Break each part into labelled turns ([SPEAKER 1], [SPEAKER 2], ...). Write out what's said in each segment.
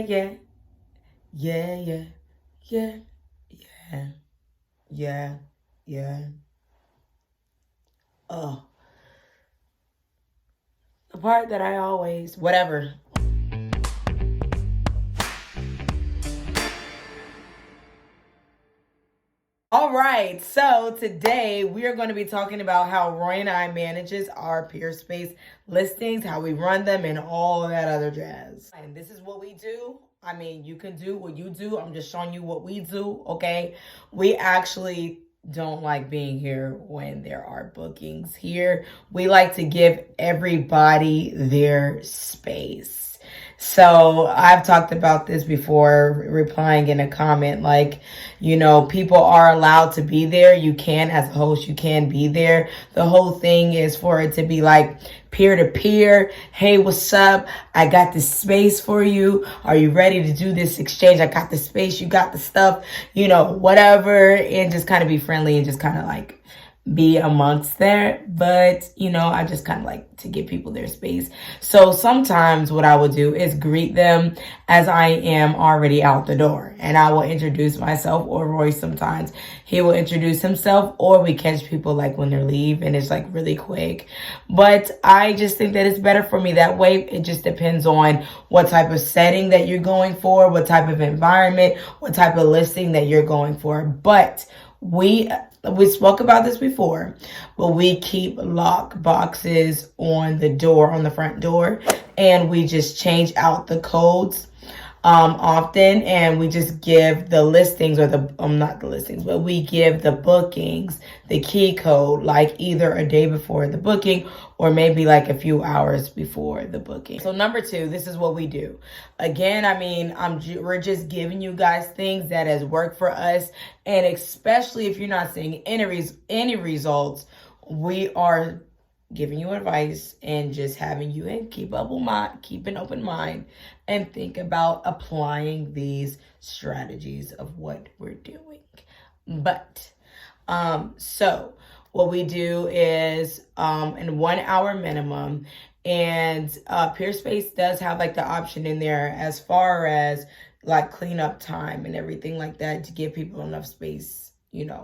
[SPEAKER 1] yeah. Yeah, yeah. Yeah. Yeah. Yeah. Yeah. Oh. The part that I always whatever. All right, so today we are going to be talking about how Roy and I manages our Peerspace listings, how we run them, and all that other jazz. And this is what we do. I mean, you can do what you do. I'm just showing you what we do, okay? We actually don't like being here when there are bookings here. We like to give everybody their space. So I've talked about this before, replying in a comment, like, people are allowed to be there. You can, as a host, you can be there. The whole thing is for it to be like peer to peer. Hey, what's up? I got this space for you. Are you ready to do this exchange? I got the space. You got the stuff, whatever. And just kind of be friendly and just kind of like be amongst there. But I just kind of like to give people their space. So sometimes what I will do is greet them as I am already out the door, and I will introduce myself, or Roy sometimes he will introduce himself, or we catch people like when they leave and it's like really quick. But I just think that it's better for me that way. It just depends on what type of setting that you're going for, what type of environment, what type of listing that you're going for. But we spoke about this before, but we keep lock boxes on the door, on the front door, and we just change out the codes often, and we just give the listings, or the not the listings, but we give the bookings the key code like either a day before the booking or maybe like a few hours before the booking. So number 2, this is what we do. Again, I mean, we're just giving you guys things that has worked for us, and especially if you're not seeing any results, we are giving you advice and just having you keep an open mind, and think about applying these strategies of what we're doing. But so what we do is in 1 hour minimum, and Peerspace does have like the option in there as far as like cleanup time and everything like that, to give people enough space,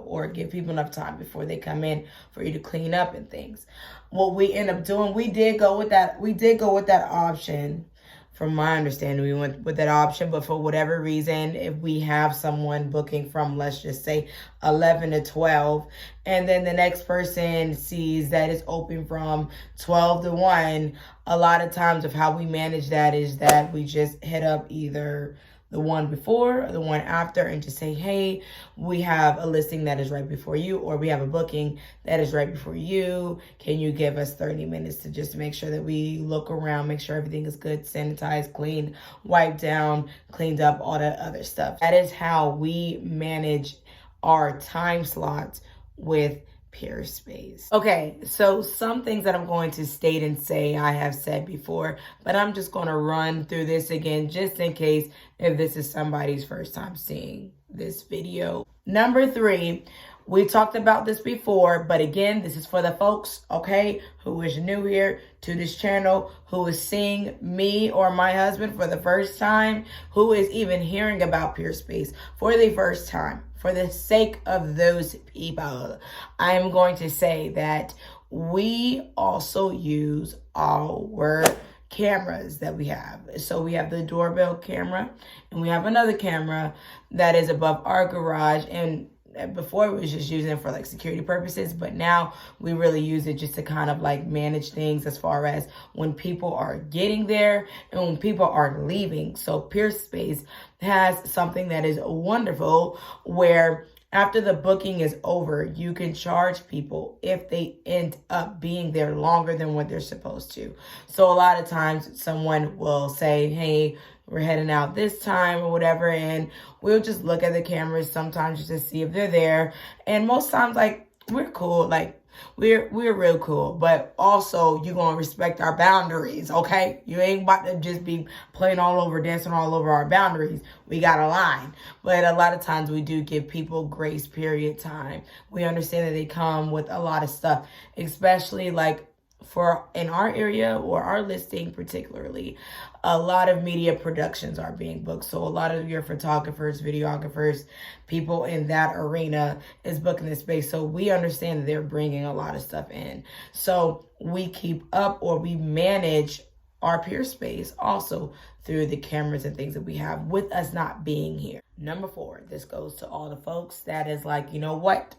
[SPEAKER 1] or give people enough time before they come in for you to clean up and things. What we end up doing, we did go with that option. From my understanding, we went with that option, but for whatever reason, if we have someone booking from, let's just say 11 to 12, and then the next person sees that it's open from 12 to 1, a lot of times of how we manage that is that we just hit up either the one before or the one after and just say, hey, we have a listing that is right before you, or we have a booking that is right before you. Can you give us 30 minutes to just make sure that we look around, make sure everything is good, sanitized, cleaned, wiped down, cleaned up, all that other stuff. That is how we manage our time slots with Peerspace. Okay, so some things that I'm going to state and say I have said before, but I'm just going to run through this again just in case if this is somebody's first time seeing this video. Number 3, we talked about this before, but again, this is for the folks, okay, who is new here to this channel, who is seeing me or my husband for the first time, who is even hearing about Peerspace for the first time. For the sake of those people, I am going to say that we also use our cameras that we have. So we have the doorbell camera, and we have another camera that is above our garage, and before we was just using it for like security purposes, but now we really use it just to kind of like manage things as far as when people are getting there and when people are leaving. So Peerspace has something that is wonderful, where after the booking is over, you can charge people if they end up being there longer than what they're supposed to. So a lot of times someone will say, hey, we're heading out this time or whatever, and we'll just look at the cameras sometimes just to see if they're there. And most times, like, we're cool, like we're real cool, but also you're gonna respect our boundaries, okay? You ain't about to just be playing all over, dancing all over our boundaries. We got a line. But a lot of times we do give people grace period time. We understand that they come with a lot of stuff, especially like for in our area or our listing particularly, a lot of media productions are being booked. So a lot of your photographers, videographers, people in that arena is booking this space. So we understand that they're bringing a lot of stuff in. So we keep up, or we manage our Peerspace also through the cameras and things that we have, with us not being here. Number 4, this goes to all the folks that is like, you know what?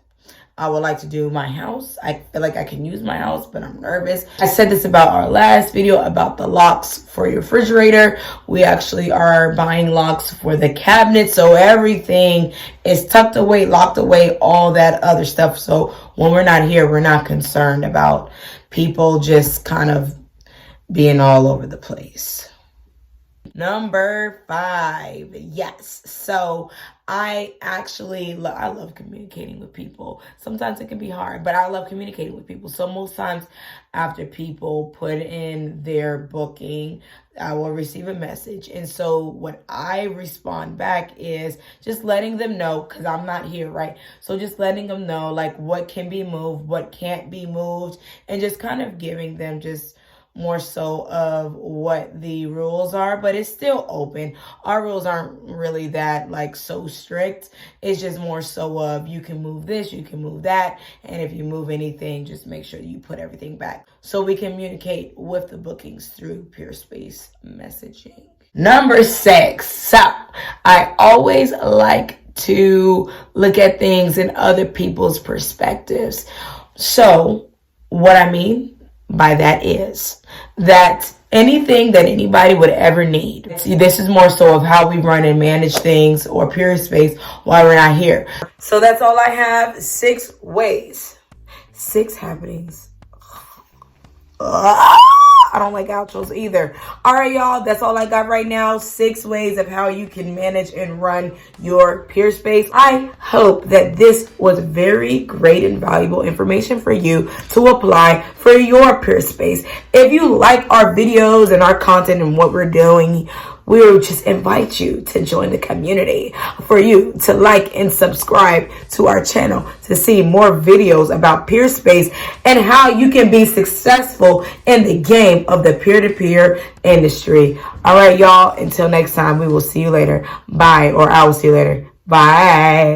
[SPEAKER 1] I would like to do my house. I feel like I can use my house, but I'm nervous. I said this about our last video about the locks for your refrigerator. We actually are buying locks for the cabinet. So everything is tucked away, locked away, all that other stuff. So when we're not here, we're not concerned about people just kind of being all over the place. Number 5, yes. So I love communicating with people. Sometimes it can be hard, but I love communicating with people. So most times after people put in their booking, I will receive a message. And so what I respond back is just letting them know, because I'm not here, right? So just letting them know like what can be moved, what can't be moved, and just kind of giving them just more so of what the rules are, but it's still open. Our rules aren't really that like so strict. It's just more so of you can move this, you can move that, and if you move anything, just make sure you put everything back. So we communicate with the bookings through Peerspace messaging. Number 6, so I always like to look at things in other people's perspectives. So what I mean by that is that anything that anybody would ever need. See, this is more so of how we run and manage things or Peerspace while we're not here. So that's all I have. 6 ways. 6 happenings. I don't like outros either. All right, y'all, that's all I got right now. 6 ways of how you can manage and run your Peerspace. I hope that this was very great and valuable information for you to apply for your Peerspace. If you like our videos and our content and what we're doing, we will just invite you to join the community, for you to like and subscribe to our channel to see more videos about Peerspace and how you can be successful in the game of the peer-to-peer industry. All right, y'all, until next time, we will see you later. Bye, or I will see you later. Bye.